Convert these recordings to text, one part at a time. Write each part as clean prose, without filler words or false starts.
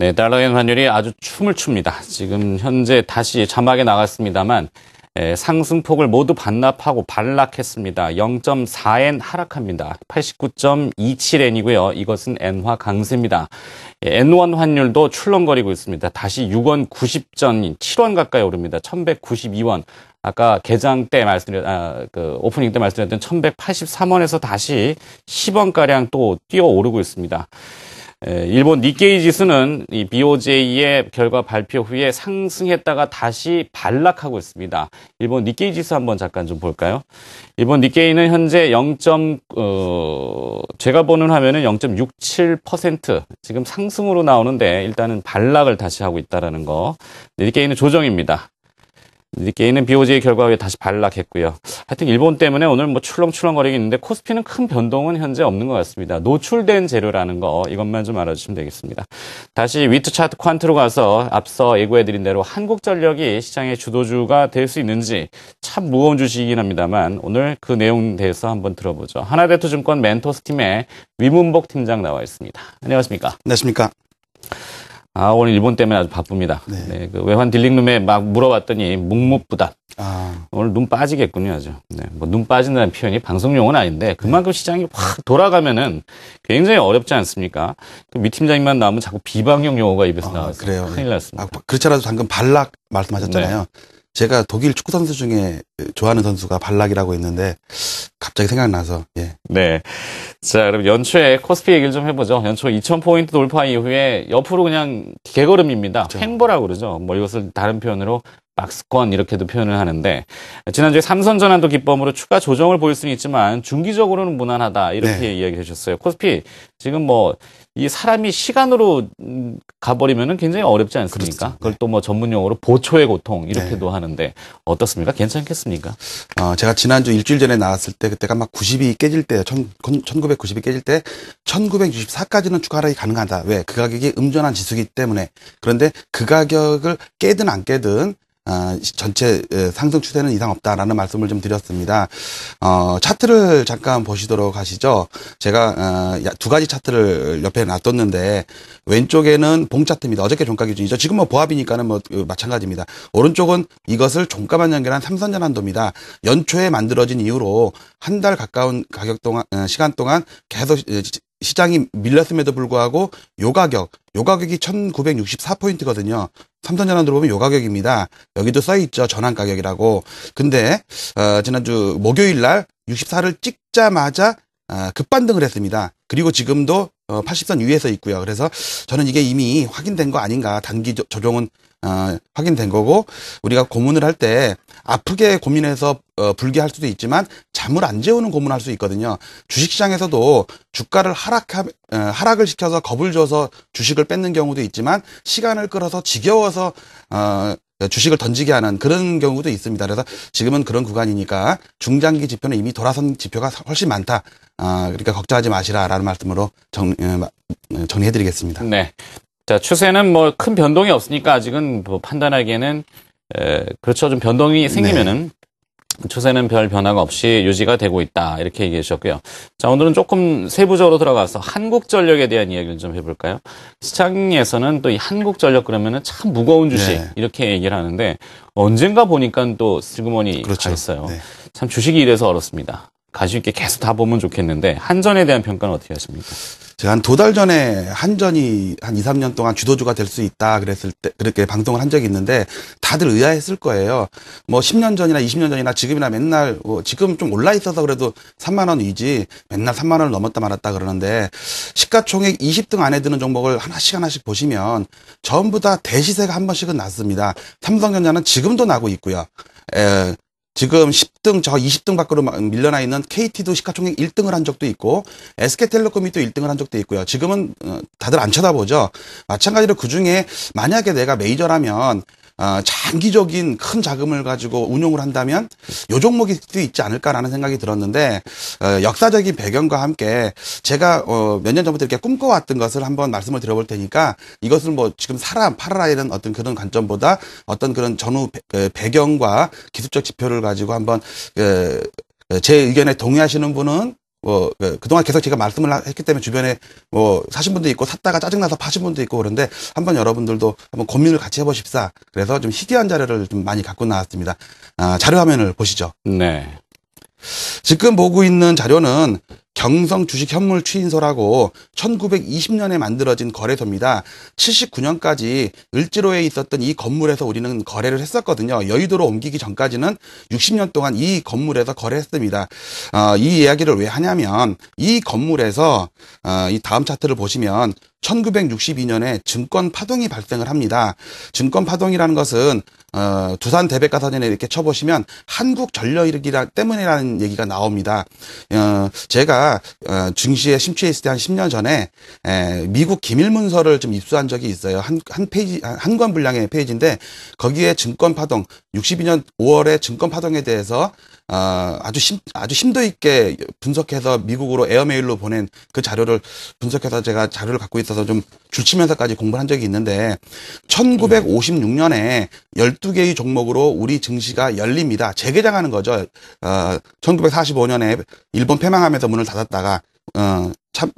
네, 달러엔 환율이 아주 춤을 춥니다. 지금 현재 다시 자막에 나갔습니다만 상승폭을 모두 반납하고 반락했습니다. 0.4엔 하락합니다. 89.27엔이고요. 이것은 엔화 강세입니다. N1 환율도 출렁거리고 있습니다. 다시 6원 90전, 7원 가까이 오릅니다. 1192원. 아까 개장 때 오프닝 때 말씀드렸던 1183원에서 다시 10원가량 또 뛰어오르고 있습니다. 일본 니케이 지수는 이 BOJ의 결과 발표 후에 상승했다가 다시 반락하고 있습니다. 일본 니케이 지수 한번 잠깐 좀 볼까요? 일본 니케이는 현재 제가 보는 화면은 0.67% 지금 상승으로 나오는데 일단은 반락을 다시 하고 있다라는 거. 니케이는 조정입니다. 니케이는 BOJ 결과 후에 다시 반락했고요. 하여튼 일본 때문에 오늘 뭐 출렁출렁거리긴 있는데 코스피는 큰 변동은 현재 없는 것 같습니다. 노출된 재료라는 거 이것만 좀 알아주시면 되겠습니다. 다시 위트 차트 퀀트로 가서 앞서 예고해드린 대로 한국전력이 시장의 주도주가 될 수 있는지 참 무거운 주식이긴 합니다만 오늘 그 내용에 대해서 한번 들어보죠. 하나대투증권 멘토스팀의 위문복 팀장 나와 있습니다. 안녕하십니까? 안녕하십니까? 오늘 일본 때문에 아주 바쁩니다. 네, 그 외환 딜링룸에 막 물어봤더니 묵묵부답. 오늘 눈 빠지겠군요, 아주. 네, 뭐 눈 빠진다는 표현이 방송용은 아닌데 그만큼 시장이 확 돌아가면은 굉장히 어렵지 않습니까? 그 위 팀장님만 나오면 자꾸 비방용 용어가 입에서 나와서 그래요. 큰일 났습니다. 그렇지 않아도 방금 발락 말씀하셨잖아요. 네. 제가 독일 축구 선수 중에 좋아하는 선수가 발락이라고 있는데 갑자기 생각나서 네. 자, 그럼 연초에 코스피 얘기를 좀 해보죠. 연초 2000포인트 돌파 이후에 옆으로 그냥 개걸음입니다. 그렇죠. 횡보라고 그러죠. 뭐 이것을 다른 표현으로 박스권 이렇게도 표현을 하는데 지난주에 삼선전환도 기법으로 추가 조정을 보일 수는 있지만 중기적으로는 무난하다 이렇게 이야기해 주셨어요. 코스피 지금 뭐 이 사람이 시간으로 가버리면은 굉장히 어렵지 않습니까? 그렇죠. 그걸 또 뭐 전문용어로 보초의 고통 이렇게도 하는데 어떻습니까? 괜찮겠습니까? 제가 지난주 일주일 전에 나왔을 때 그때가 막 90이 깨질 때 1990이 깨질 때 1964까지는 추가 하락이 가능하다. 왜? 그 가격이 음전한 지수이기 때문에. 그런데 그 가격을 깨든 안 깨든 전체 상승 추세는 이상 없다라는 말씀을 좀 드렸습니다. 차트를 잠깐 보시도록 하시죠. 제가 두 가지 차트를 옆에 놔뒀는데 왼쪽에는 봉 차트입니다. 어저께 종가 기준이죠. 지금 뭐 보합이니까는 뭐 마찬가지입니다. 오른쪽은 이것을 종가만 연결한 삼선전환도입니다. 연초에 만들어진 이후로 한 달 가까운 시간 동안 계속 시장이 밀렸음에도 불구하고 요 가격이 1964포인트거든요. 삼선전환으로 보면 요 가격입니다. 여기도 써있죠. 전환 가격이라고. 근데 지난주 목요일 날 64를 찍자마자 급반등을 했습니다. 그리고 지금도 80선 위에서 있고요. 그래서 저는 이게 이미 확인된 거 아닌가. 단기 조정은 확인된 거고 우리가 고민을 할 때 아프게 고민해서 불리할 수도 있지만 잠을 안 재우는 고민할 수 있거든요. 주식시장에서도 주가를 하락을 시켜서 겁을 줘서 주식을 뺏는 경우도 있지만 시간을 끌어서 지겨워서 주식을 던지게 하는 그런 경우도 있습니다. 그래서 지금은 그런 구간이니까 중장기 지표는 이미 돌아선 지표가 훨씬 많다. 그러니까 걱정하지 마시라라는 말씀으로 정리해드리겠습니다. 네. 자, 추세는 뭐 큰 변동이 없으니까 아직은 뭐 판단하기에는 그렇죠. 좀 변동이 생기면은 추세는 별 변화가 없이 유지가 되고 있다. 이렇게 얘기해 주셨고요. 자, 오늘은 조금 세부적으로 들어가서 한국전력에 대한 이야기를 좀 해볼까요? 시장에서는 또 이 한국전력 그러면은 참 무거운 주식 이렇게 얘기를 하는데 언젠가 보니까 또 슬그머니 가 있어요. 참 주식이 이래서 어렵습니다. 가지고 있게 계속 다 보면 좋겠는데 한전에 대한 평가는 어떻게 하십니까? 제가 한 2달 전에 한전이 한 2, 3년 동안 주도주가 될 수 있다 그랬을 때 그렇게 방송을 한 적이 있는데 다들 의아했을 거예요. 뭐 10년 전이나 20년 전이나 지금이나 맨날 지금 좀 올라 있어서 그래도 3만 원 위지 맨날 3만 원을 넘었다 말았다 그러는데 시가총액 20등 안에 드는 종목을 하나씩 보시면 전부 다 대시세가 한 번씩은 났습니다. 삼성전자는 지금도 나고 있고요. 지금 10등, 20등 밖으로 밀려나 있는 KT도 시가총액 1등을 한 적도 있고, SK텔레콤이 또 1등을 한 적도 있고요. 지금은 다들 안 쳐다보죠. 마찬가지로 그 중에 만약에 내가 메이저라면 장기적인 큰 자금을 가지고 운용을 한다면 요 종목이 수 있지 않을까라는 생각이 들었는데 역사적인 배경과 함께 제가 몇 년 전부터 이렇게 꿈꿔왔던 것을 한번 말씀을 드려볼 테니까 이것을 뭐 지금 사라 팔아라 이런 어떤 그런 관점보다 어떤 그런 전후 배경과 기술적 지표를 가지고 한번 제 의견에 동의하시는 분은 그동안 계속 제가 말씀을 했기 때문에 주변에 사신 분도 있고 샀다가 짜증나서 파신 분도 있고 그런데 한번 여러분들도 한번 고민을 같이 해보십사. 그래서 좀 희귀한 자료를 좀 많이 갖고 나왔습니다. 자료 화면을 보시죠. 네. 지금 보고 있는 자료는 경성 주식 현물 추인소라고 1920년에 만들어진 거래소입니다. 79년까지 을지로에 있었던 이 건물에서 우리는 거래를 했었거든요. 여의도로 옮기기 전까지는 60년 동안 이 건물에서 거래했습니다. 이 이야기를 왜 하냐면 이 건물에서 이 다음 차트를 보시면 1962년에 증권 파동이 발생을 합니다. 증권 파동이라는 것은 두산 대백과사전에 이렇게 쳐보시면 한국전력이기 때문이라는 얘기가 나옵니다. 제가 증시에 심취해 있을 때 한 10년 전에 미국 기밀문서를 좀 입수한 적이 있어요. 한 페이지, 한 권 분량의 페이지인데 거기에 증권 파동, 62년 5월에 증권 파동에 대해서 아주 심도 있게 분석해서 미국으로 에어메일로 보낸 그 자료를 분석해서 제가 자료를 갖고 있어서 좀 줄치면서까지 공부를 한 적이 있는데 1956년에 12개의 종목으로 우리 증시가 열립니다. 재개장하는 거죠. 1945년에 일본 패망하면서 문을 닫았다가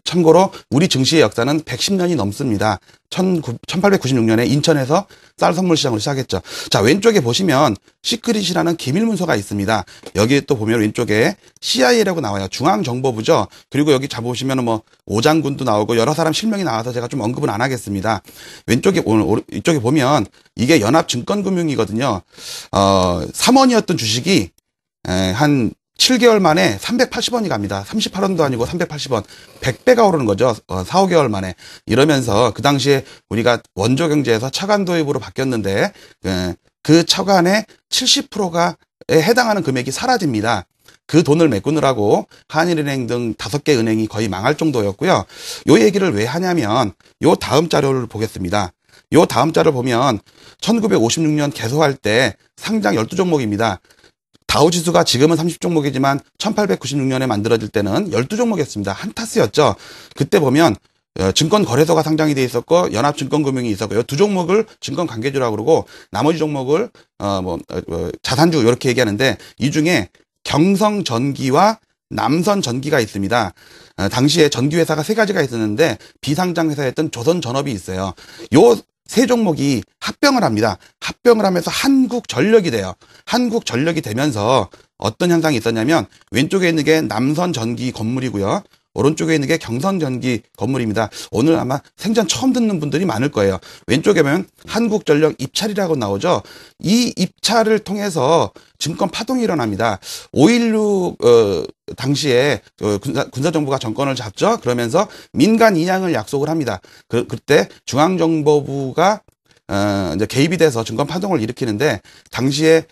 참고로 우리 증시의 역사는 110년이 넘습니다. 1896년에 인천에서 쌀 선물 시장으로 시작했죠. 자, 왼쪽에 보시면 시크릿이라는 기밀 문서가 있습니다. 여기 또 보면 왼쪽에 CIA라고 나와요. 중앙정보부죠. 그리고 여기 잡으시면 오장군도 나오고 여러 사람 실명이 나와서 제가 좀 언급은 안 하겠습니다. 왼쪽에 이쪽에 보면 이게 연합증권금융이거든요. 3원이었던 주식이 한 7개월 만에 380원이 갑니다. 38원도 아니고 380원. 100배가 오르는 거죠. 4, 5개월 만에. 이러면서 그 당시에 우리가 원조 경제에서 차관 도입으로 바뀌었는데 그 차관의 70%에 해당하는 금액이 사라집니다. 그 돈을 메꾸느라고 한일은행 등 5개 은행이 거의 망할 정도였고요. 요 얘기를 왜 하냐면 요 다음 자료를 보겠습니다. 요 다음 자료를 보면 1956년 개소할 때 상장 12종목입니다. 다우지수가 지금은 30종목이지만 1896년에 만들어질 때는 12종목이었습니다. 한타스였죠. 그때 보면 증권거래소가 상장이 돼 있었고 연합증권금융이 있었고 이 두 종목을 증권관계주라고 그러고 나머지 종목을 자산주 이렇게 얘기하는데 이 중에 경성전기와 남선전기가 있습니다. 당시에 전기회사가 3가지가 있었는데 비상장회사였던 조선전업이 있어요. 요 세 종목이 합병을 합니다. 합병을 하면서 한국전력이 돼요. 한국전력이 되면서 어떤 현상이 있었냐면 왼쪽에 있는 게 남선전기 건물이고요. 오른쪽에 있는 게 경선전기 건물입니다. 오늘 아마 생전 처음 듣는 분들이 많을 거예요. 왼쪽에 보면 한국전력 입찰이라고 나오죠. 이 입찰을 통해서 증권 파동이 일어납니다. 5.16 당시에 군사정부가 정권을 잡죠. 그러면서 민간 인양을 약속을 합니다. 그때 중앙정보부가 이제 개입이 돼서 증권 파동을 일으키는데 당시에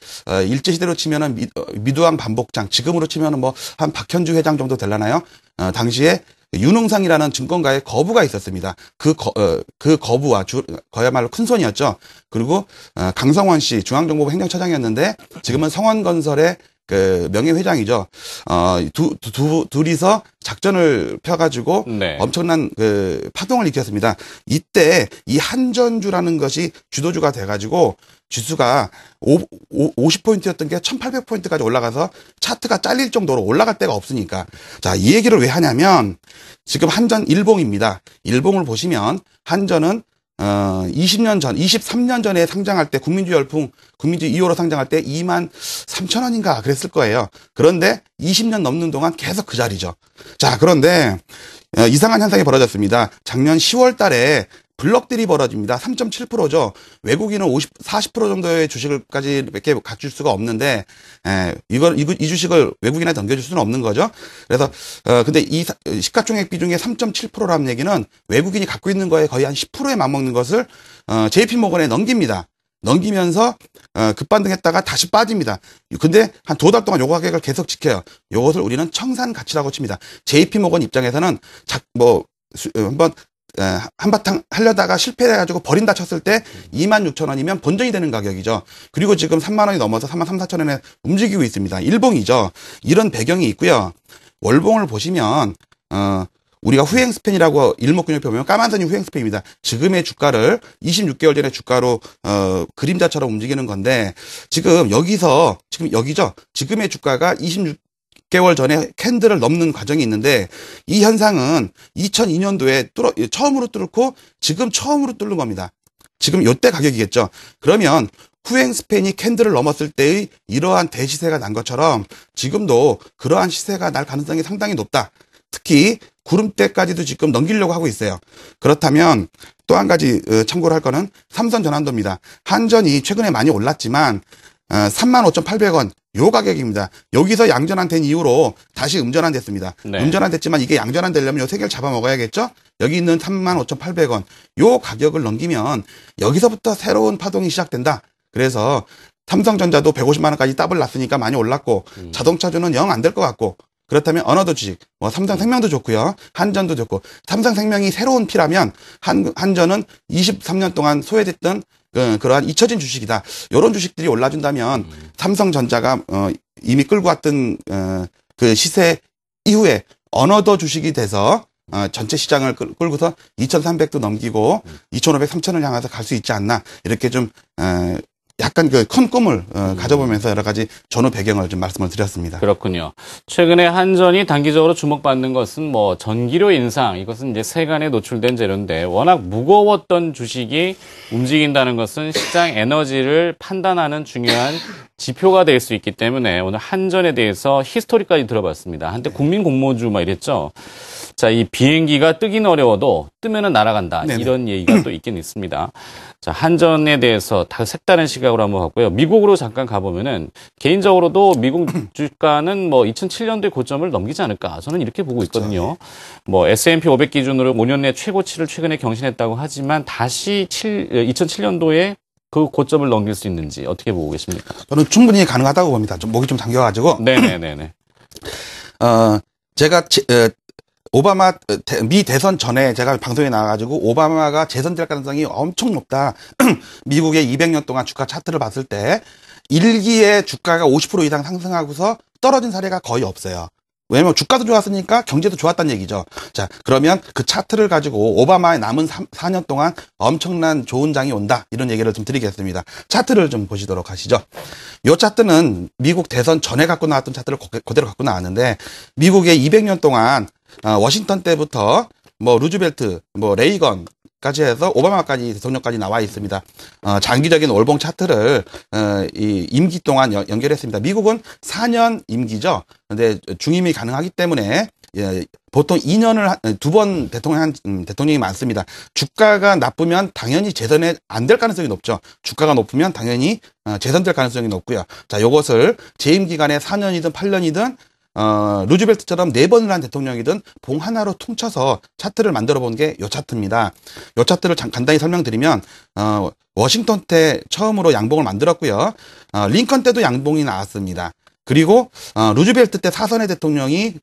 일제시대로 치면은 미두왕 반복장, 지금으로 치면은 한 박현주 회장 정도 되려나요? 당시에 윤흥상이라는 증권가의 거부가 있었습니다. 그 거부와 그야말로 큰 손이었죠. 그리고 강성원 씨 중앙정보부 행정처장이었는데 지금은 성원건설의 그 명예회장이죠. 둘이서 작전을 펴가지고 네. 엄청난 그 파동을 일으켰습니다. 이때 이 한전주라는 것이 주도주가 돼가지고 지수가 50포인트였던 게 1800포인트까지 올라가서 차트가 잘릴 정도로 올라갈 데가 없으니까. 자, 이 얘기를 왜 하냐면 지금 한전 일봉입니다. 일봉을 보시면 한전은 23년 전에 상장할 때 국민주 열풍, 국민주 2호로 상장할 때 23,000원인가 그랬을 거예요. 그런데 20년 넘는 동안 계속 그 자리죠. 자, 그런데 이상한 현상이 벌어졌습니다. 작년 10월 달에 블럭딜이 벌어집니다. 3.7%죠. 외국인은 40% 정도의 주식을까지 몇 개 갖출 수가 없는데, 이 주식을 외국인한테 넘겨줄 수는 없는 거죠. 그래서, 근데 이 시가총액 비중의 3.7%라는 얘기는 외국인이 갖고 있는 거에 거의 한 10%에 맞먹는 것을, JP모건에 넘깁니다. 넘기면서, 급반등했다가 다시 빠집니다. 근데 한 2달 동안 요거 가격을 계속 지켜요. 요것을 우리는 청산 가치라고 칩니다. JP모건 입장에서는 한번 한바탕 하려다가 실패해가지고 버린다 쳤을 때 26,000원이면 본전이 되는 가격이죠. 그리고 지금 3만 원이 넘어서 3만 3, 4천원에 움직이고 있습니다. 일봉이죠. 이런 배경이 있고요. 월봉을 보시면 우리가 후행 스팬이라고 일목균형표 보면 까만선이 후행 스팬입니다. 지금의 주가를 26개월 전의 주가로 그림자처럼 움직이는 건데 지금 여기죠. 지금의 주가가 6개월 전에 캔들을 넘는 과정이 있는데 이 현상은 2002년도에 처음으로 뚫고 지금 처음으로 뚫는 겁니다. 지금 요때 가격이겠죠. 그러면 후행 스팬이 캔들을 넘었을 때의 이러한 대시세가 난 것처럼 지금도 그러한 시세가 날 가능성이 상당히 높다. 특히 구름대까지도 지금 넘기려고 하고 있어요. 그렇다면 또 한 가지 참고를 할 거는 삼선 전환도입니다. 한전이 최근에 많이 올랐지만 35,800원 요 가격입니다. 여기서 양전환된 이후로 다시 음전환됐습니다. 네. 음전환됐지만 이게 양전환되려면 요 세 개를 잡아먹어야겠죠. 여기 있는 35,800원 요 가격을 넘기면 여기서부터 새로운 파동이 시작된다. 그래서 삼성전자도 150만 원까지 더블 났으니까 많이 올랐고 자동차주는 영 안 될 것 같고 그렇다면 어너더 주식 뭐 삼성생명도 좋고요. 한전도 좋고 삼성생명이 새로운 피라면 한전은 23년 동안 소외됐던 그러한 잊혀진 주식이다. 이런 주식들이 올라준다면 삼성전자가 이미 끌고 왔던 그 시세 이후에 어너더 주식이 돼서 전체 시장을 끌고서 2,300도 넘기고 2,500, 3,000을 향해서 갈 수 있지 않나 이렇게 좀 약간 그 큰 꿈을 가져보면서 여러 가지 전후 배경을 좀 말씀을 드렸습니다. 그렇군요. 최근에 한전이 단기적으로 주목받는 것은 뭐 전기료 인상, 이것은 이제 세간에 노출된 재료인데 워낙 무거웠던 주식이 움직인다는 것은 시장 에너지를 판단하는 중요한 지표가 될 수 있기 때문에 오늘 한전에 대해서 히스토리까지 들어봤습니다. 한때 국민 공모주 막 이랬죠. 자, 이 비행기가 뜨긴 어려워도 뜨면은 날아간다. 네네. 이런 얘기가 또 있긴 있습니다. 자, 한전에 대해서 다 색다른 시각으로 한번 봤고요. 미국으로 잠깐 가보면은 개인적으로도 미국 주가는 뭐 2007년도에 고점을 넘기지 않을까. 저는 이렇게 보고 있거든요. 뭐 S&P 500 기준으로 5년 내 최고치를 최근에 경신했다고 하지만 다시 2007년도에 그 고점을 넘길 수 있는지 어떻게 보고 계십니까? 저는 충분히 가능하다고 봅니다. 좀 목이 좀 잠겨가지고. 네네네네. 제가 오바마 미 대선 전에 제가 방송에 나와가지고 오바마가 재선될 가능성이 엄청 높다. 미국의 200년 동안 주가 차트를 봤을 때 1기에 주가가 50% 이상 상승하고서 떨어진 사례가 거의 없어요. 왜냐면 주가도 좋았으니까 경제도 좋았다는 얘기죠. 자, 그러면 그 차트를 가지고 오바마의 남은 4년 동안 엄청난 좋은 장이 온다. 이런 얘기를 좀 드리겠습니다. 차트를 좀 보시도록 하시죠. 요 차트는 미국 대선 전에 갖고 나왔던 차트를 그대로 갖고 나왔는데 미국의 200년 동안 워싱턴 때부터 뭐 루즈벨트, 뭐 레이건까지 해서 오바마까지 대통령까지 나와 있습니다. 장기적인 월봉 차트를 이 임기 동안 연결했습니다. 미국은 4년 임기죠. 근데 중임이 가능하기 때문에 보통 2년을 두 번 대통령이 많습니다. 주가가 나쁘면 당연히 재선에 안 될 가능성이 높죠. 주가가 높으면 당연히 재선될 가능성이 높고요. 자, 요것을 재임 기간에 4년이든 8년이든 루즈벨트처럼 4번을 한 대통령이든 봉 하나로 퉁쳐서 차트를 만들어 본 게 요 차트입니다. 요 차트를 간단히 설명드리면 워싱턴 때 처음으로 양봉을 만들었고요. 링컨 때도 양봉이 나왔습니다. 그리고 루즈벨트 때 사선의 대통령이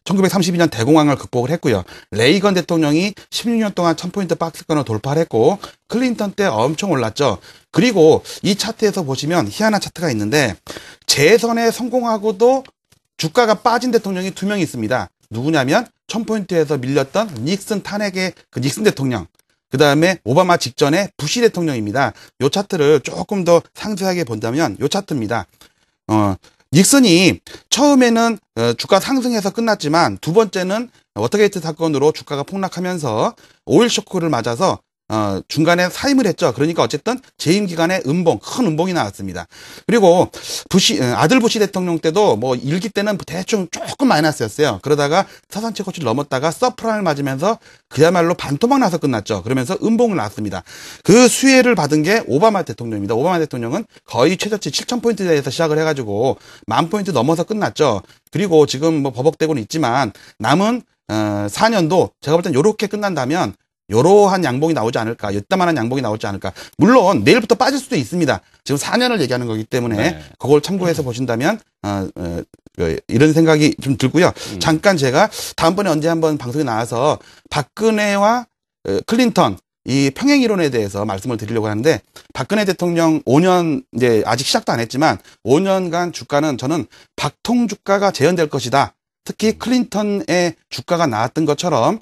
1932년 대공황을 극복을 했고요. 레이건 대통령이 16년 동안 1000포인트 박스권을 돌파를 했고 클린턴 때 엄청 올랐죠. 그리고 이 차트에서 보시면 희한한 차트가 있는데 재선에 성공하고도 주가가 빠진 대통령이 2명 있습니다. 누구냐면 1000포인트에서 밀렸던 닉슨 탄핵의 그 닉슨 대통령. 그 다음에 오바마 직전에 부시 대통령입니다. 요 차트를 조금 더 상세하게 본다면 요 차트입니다. 닉슨이 처음에는 주가 상승해서 끝났지만 두 번째는 워터게이트 사건으로 주가가 폭락하면서 오일 쇼크를 맞아서 중간에 사임을 했죠. 그러니까 어쨌든 재임 기간에 큰 음봉이 나왔습니다. 그리고 아들 부시 대통령 때도 뭐 1기 때는 대충 조금 마이너스였어요. 그러다가 사상 최고치를 넘었다가 서프라임을 맞으면서 그야말로 반토막 나서 끝났죠. 그러면서 음봉을 나왔습니다. 그 수혜를 받은 게 오바마 대통령입니다. 오바마 대통령은 거의 최저치 7000포인트에서 시작을 해가지고 10,000포인트 넘어서 끝났죠. 그리고 지금 뭐 버벅대고는 있지만 남은 4년도 제가 볼 땐 요렇게 끝난다면 요러한 양봉이 나오지 않을까, 이따만한 양봉이 나오지 않을까. 물론 내일부터 빠질 수도 있습니다. 지금 4년을 얘기하는 거기 때문에 네. 그걸 참고해서 보신다면 이런 생각이 좀 들고요. 잠깐 제가 다음번에 언제 한번 방송에 나와서 박근혜와 클린턴 이 평행 이론에 대해서 말씀을 드리려고 하는데 박근혜 대통령 5년 이제 아직 시작도 안 했지만 5년간 주가는 저는 박통 주가가 재현될 것이다. 특히 클린턴의 주가가 나왔던 것처럼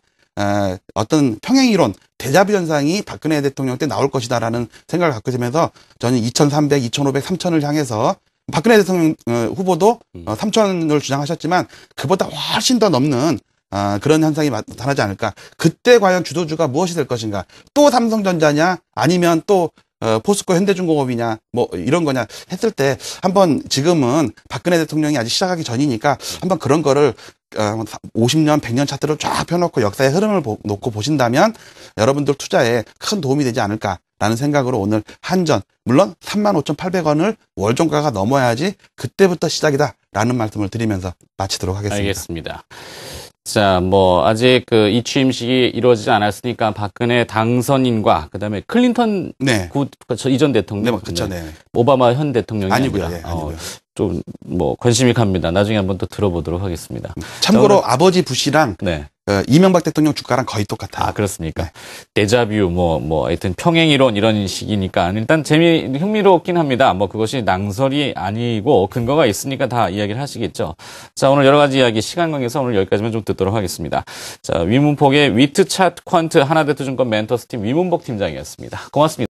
어떤 평행 이론, 데자뷰 현상이 박근혜 대통령 때 나올 것이다라는 생각을 갖고 있으면서 저는 2300, 2500, 3000을 향해서 박근혜 대통령 후보도 3천을 주장하셨지만 그보다 훨씬 더 넘는 그런 현상이 나타나지 않을까. 그때 과연 주도주가 무엇이 될 것인가. 또 삼성전자냐 아니면 또 포스코 현대중공업이냐 뭐 이런 거냐 했을 때 한번 지금은 박근혜 대통령이 아직 시작하기 전이니까 한번 그런 거를 50년, 100년 차트를 쫙 펴놓고 역사의 흐름을 놓고 보신다면 여러분들 투자에 큰 도움이 되지 않을까라는 생각으로 오늘 한전 물론 35,800원을 월종가가 넘어야지 그때부터 시작이다라는 말씀을 드리면서 마치도록 하겠습니다. 알겠습니다. 자, 뭐 아직 그 이 취임식이 이루어지지 않았으니까 박근혜 당선인과 그다음에 클린턴 네. 저 이전 대통령, 네, 그렇죠. 네. 오바마 현 대통령이 아니고요. 아니라 예, 아니고요. 좀 뭐 관심이 갑니다. 나중에 한번 또 들어보도록 하겠습니다. 참고로 아버지 부시랑 네. 이명박 대통령 주가랑 거의 똑같아요. 아, 그렇습니까? 네. 데자뷰, 하여튼 평행이론 이런 식이니까 일단 흥미롭긴 합니다. 뭐 그것이 낭설이 아니고 근거가 있으니까 다 이야기를 하시겠죠. 자, 오늘 여러 가지 이야기 시간 관계상 오늘 여기까지만 좀 듣도록 하겠습니다. 자, 위문폭의 위트차트 퀀트 하나대투증권 멘토스팀 위문복 팀장이었습니다. 고맙습니다.